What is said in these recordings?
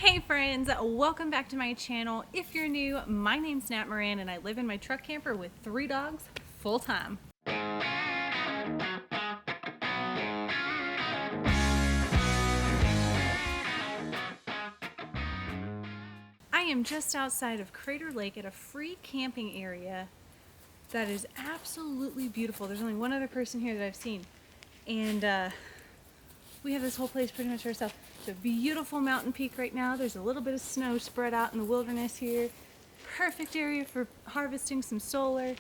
Hey friends, welcome back to my channel. If you're new, my name's NatMoran and I live in my truck camper with 3 dogs full time. I am just outside of Crater Lake at a free camping area that is absolutely beautiful. There's only one other person here that I've seen, and we have this whole place pretty much to ourselves. It's a beautiful mountain peak right now. There's a little bit of snow spread out in the wilderness here. Perfect area for harvesting some solar,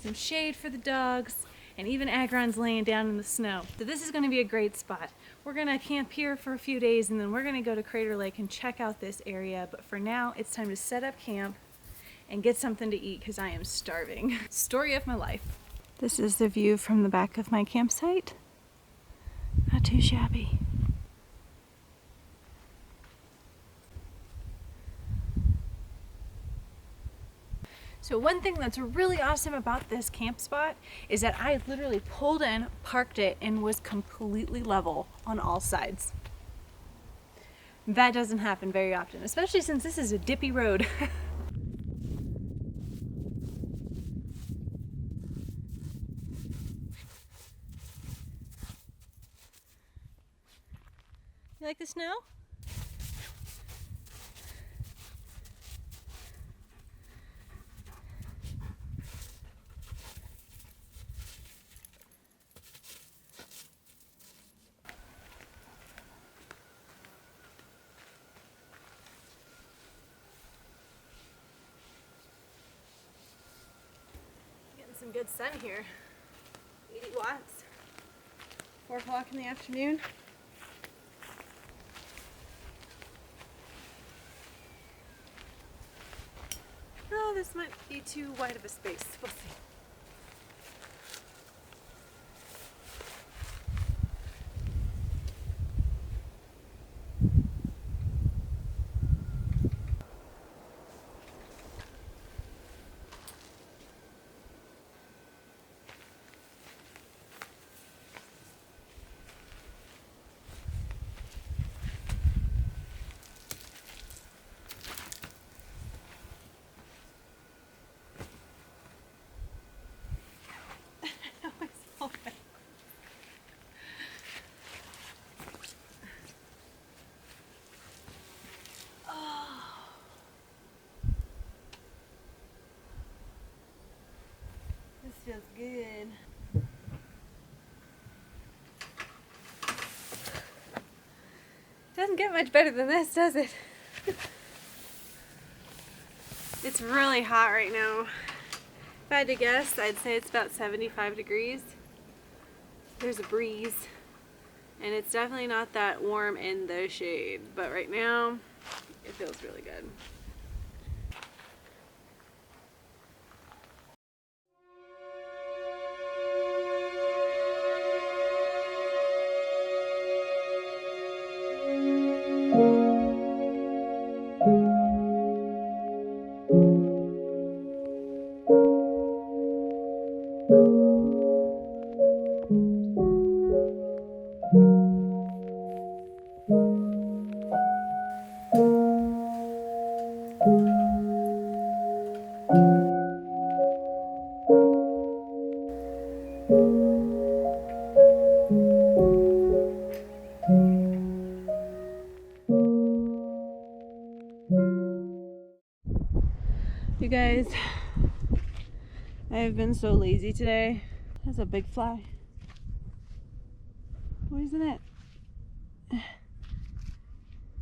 some shade for the dogs, and even Agron's laying down in the snow. So this is going to be a great spot. We're going to camp here for a few days and then we're going to go to Crater Lake and check out this area. But for now, it's time to set up camp and get something to eat because I am starving. Story of my life. This is the view from the back of my campsite. Not too shabby. So one thing that's really awesome about this camp spot is that I literally pulled in, parked it, and was completely level on all sides. That doesn't happen very often, especially since this is a dippy road. You like the snow? Getting some good sun here. 80 watts. 4 o'clock in the afternoon. Oh, this might be too wide of a space. We'll see. Feels good. Doesn't get much better than this, does it? It's really hot right now. If I had to guess, I'd say it's about 75 degrees. There's a breeze, and it's definitely not that warm in the shade, but right now, it feels really good. You guys, I have been so lazy today. That's a big fly. What is in it?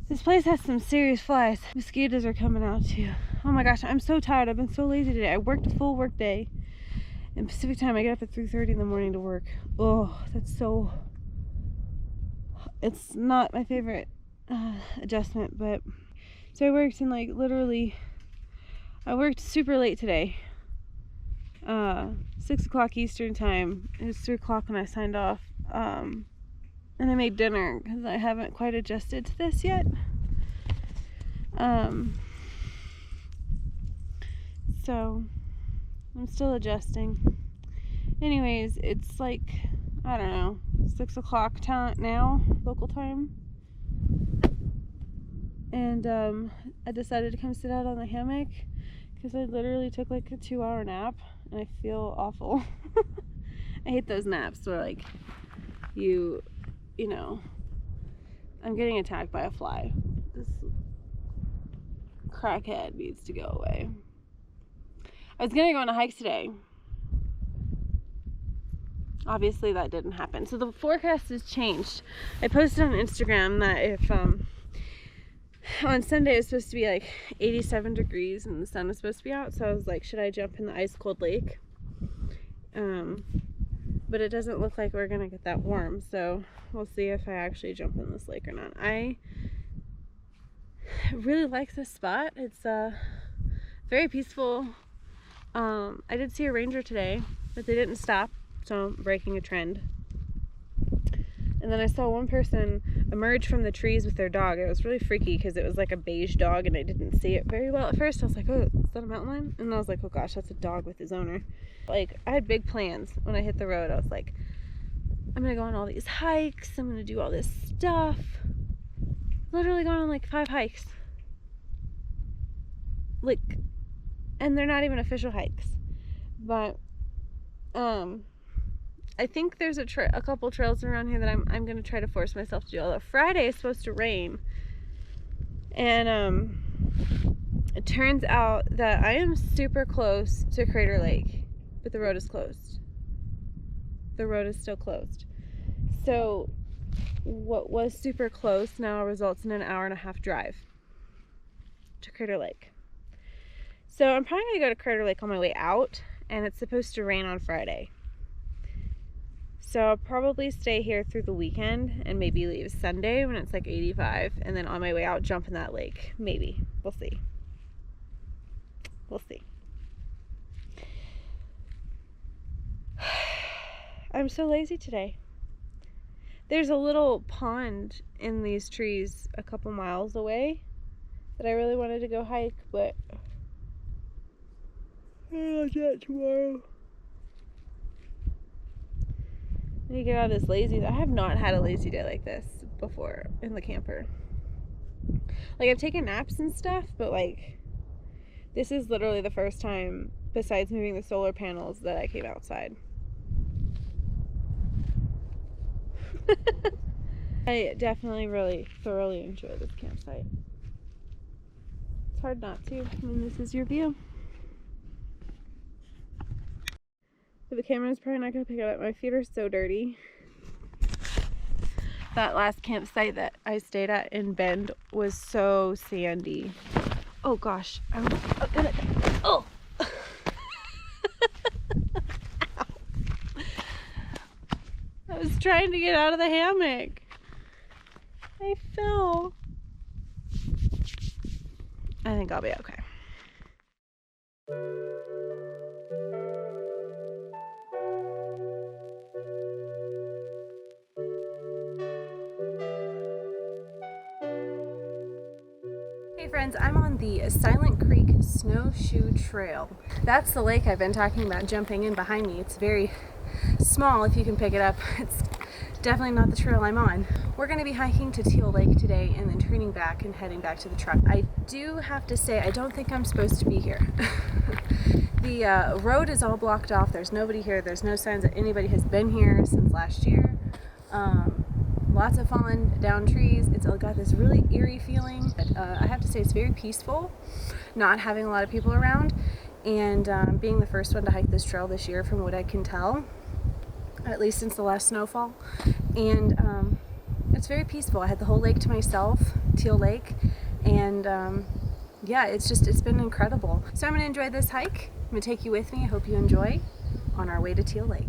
This place has some serious flies. Mosquitoes are coming out too. Oh my gosh, I'm so tired. I've been so lazy today. I worked a full work day. In Pacific time, I get up at 3:30 in the morning to work. Oh, that's so... It's not my favorite adjustment, but... So I worked in like literally... I worked super late today. 6 o'clock Eastern time. It was 3 o'clock when I signed off. And I made dinner because I haven't quite adjusted to this yet. So I'm still adjusting. Anyways, it's like, I don't know, 6 o'clock now, local time. and I decided to come sit out on the hammock because I literally took like a 2-hour nap and I feel awful. I hate those naps where like you know, I'm getting attacked by a fly. This crackhead needs to go away. I was gonna go on a hike today. Obviously that didn't happen. So the forecast has changed. I posted on Instagram that if on Sunday it was supposed to be like 87 degrees and the sun was supposed to be out, so I was like, should I jump in the ice cold lake? But it doesn't look like we're gonna get that warm, so we'll see if I actually jump in this lake or not. I really like this spot. It's very peaceful. I did see a ranger today, but they didn't stop, so I'm breaking a trend. And then I saw one person emerge from the trees with their dog. It was really freaky because it was like a beige dog and I didn't see it very well at first. I was like, oh, is that a mountain lion? And I was like, oh gosh, that's a dog with his owner. Like, I had big plans when I hit the road. I was like, I'm gonna go on all these hikes. I'm gonna do all this stuff. Literally gone on like 5 hikes. Like, and they're not even official hikes. But, I think there's a couple trails around here that I'm gonna try to force myself to do. Although Friday is supposed to rain, and it turns out that I am super close to Crater Lake, but the road is closed. The road is still closed. So what was super close now results in an 1.5-hour drive to Crater Lake. So I'm probably gonna go to Crater Lake on my way out, and it's supposed to rain on Friday. So I'll probably stay here through the weekend and maybe leave Sunday when it's like 85, and then on my way out jump in that lake. Maybe. We'll see. We'll see. I'm so lazy today. There's a little pond in these trees a couple miles away that I really wanted to go hike, but I'll do that tomorrow. I need to get out of this lazy. I have not had a lazy day like this before in the camper. Like, I've taken naps and stuff, but like, this is literally the first time, besides moving the solar panels, that I came outside. I definitely really thoroughly enjoy this campsite. It's hard not to when this is your view. But the camera's probably not going to pick it up. My feet are so dirty. That last campsite that I stayed at in Bend was so sandy. Oh gosh. Oh! I was trying to get out of the hammock. I fell. I think I'll be okay. Hey friends, I'm on the Silent Creek Snowshoe Trail. That's the lake I've been talking about jumping in behind me. It's very small if you can pick it up. It's definitely not the trail I'm on. We're going to be hiking to Teal Lake today and then turning back and heading back to the truck. I do have to say, I don't think I'm supposed to be here. The road is all blocked off. There's nobody here. There's no signs that anybody has been here since last year. Lots of fallen down trees. It's got this really eerie feeling. But, I have to say it's very peaceful, not having a lot of people around, and being the first one to hike this trail this year from what I can tell, at least since the last snowfall. And it's very peaceful. I had the whole lake to myself, Teal Lake, and yeah, it's been incredible. So I'm going to enjoy this hike. I'm going to take you with me. I hope you enjoy on our way to Teal Lake.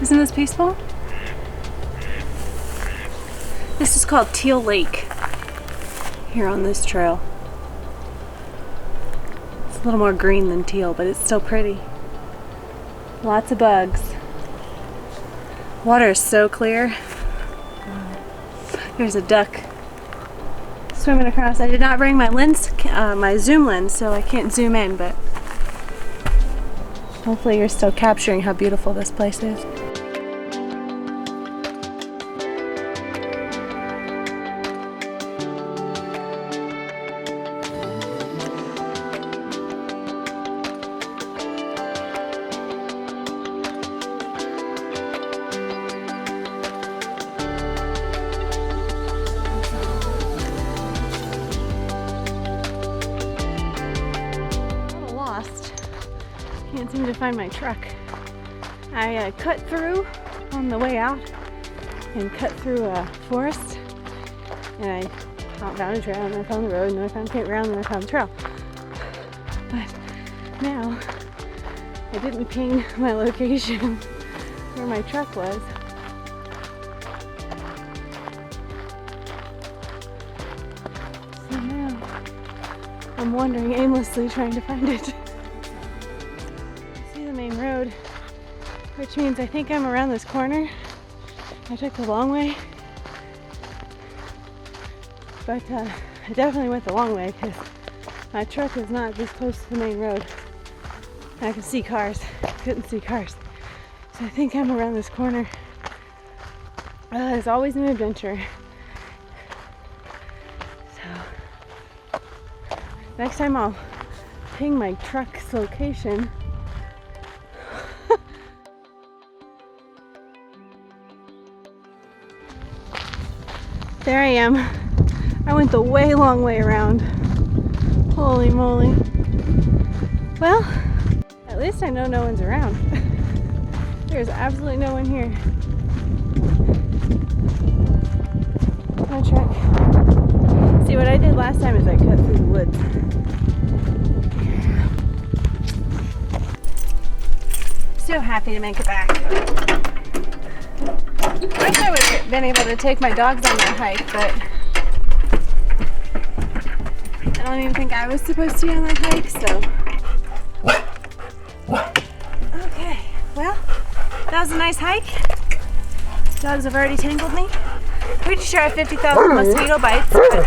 Isn't this peaceful? This is called Teal Lake here on this trail. It's a little more green than teal, but it's still pretty. Lots of bugs. Water is so clear. There's a duck swimming across. I did not bring my lens, my zoom lens, so I can't zoom in, but hopefully you're still capturing how beautiful this place is. Can't seem to find my truck. I cut through on the way out and cut through a forest, and I found a trail, and I found the road, and then I found a campground, and then I found the trail. But now I didn't ping my location where my truck was. So now I'm wandering aimlessly trying to find it. Road, which means I think I'm around this corner. I took the long way, but I definitely went the long way because my truck is not this close to the main road. I can see cars, couldn't see cars, so I think I'm around this corner. It's always an adventure. So next time I'll ping my truck's location. There I am. I went the way long way around. Holy moly. Well, at least I know no one's around. There's absolutely no one here. My truck. See, what I did last time is I cut through the woods. So happy to make it back. I wish I would have been able to take my dogs on that hike, but I don't even think I was supposed to be on that hike, so. Okay, well, that was a nice hike. Dogs have already tangled me. Pretty sure I have 50,000 mosquito bites, but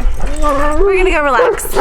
we're gonna go relax.